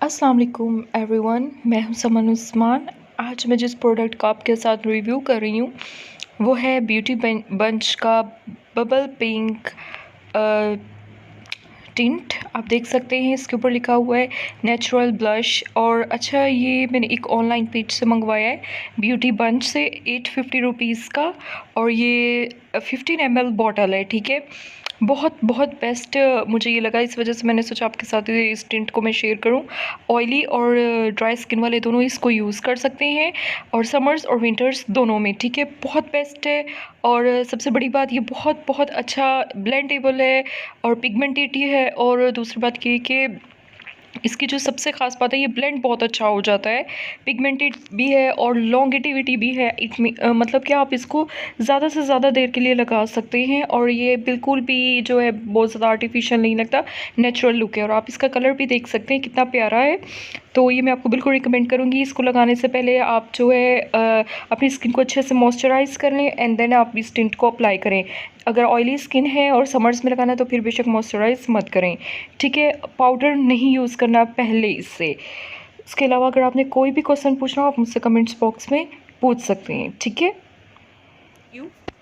अस्सलाम वालेकुम एवरीवन, मैं हूं सामान उस्मान। आज मैं जिस प्रोडक्ट का आपके साथ रिव्यू कर रही हूँ वो है ब्यूटी बंच का बबल पिंक टिंट। आप देख सकते हैं इसके ऊपर लिखा हुआ है नेचुरल ब्लश। और अच्छा, ये मैंने एक ऑनलाइन पेज से मंगवाया है ब्यूटी बंच से, 850 रुपीज़ का। और ये 15 ml बॉटल है, ठीक है। बहुत बहुत बेस्ट मुझे ये लगा, इस वजह से मैंने सोचा आपके साथ इस टिंट को मैं शेयर करूं। ऑयली और ड्राई स्किन वाले दोनों इसको यूज़ कर सकते हैं, और समर्स और विंटर्स दोनों में, ठीक है। बहुत बेस्ट है। और सबसे बड़ी बात, ये बहुत बहुत अच्छा ब्लेंडेबल है और पिगमेंटेटिव है। और दूसरी बात ये कि इसकी जो सबसे ख़ास बात है, ये ब्लेंड बहुत अच्छा हो जाता है, पिगमेंटेड भी है और लॉन्गेटिविटी भी है। मतलब कि आप इसको ज़्यादा से ज़्यादा देर के लिए लगा सकते हैं, और ये बिल्कुल भी जो है बहुत ज़्यादा आर्टिफिशियल नहीं लगता, नेचुरल लुक है। और आप इसका कलर भी देख सकते हैं कितना प्यारा है। तो ये मैं आपको बिल्कुल रिकमेंड करूँगी। इसको लगाने से पहले आप जो है अपनी स्किन को अच्छे से मॉइस्चराइज़ कर लें, एंड देन आप इस टिंट को अप्लाई करें। अगर ऑयली स्किन है और समर्स में लगाना है तो फिर बेशक मॉइस्चराइज़ मत करें, ठीक है। पाउडर नहीं यूज़ करना पहले इससे। इसके अलावा अगर आपने कोई भी क्वेश्चन पूछना हो, आप मुझसे कमेंट्स बॉक्स में पूछ सकते हैं, ठीक है।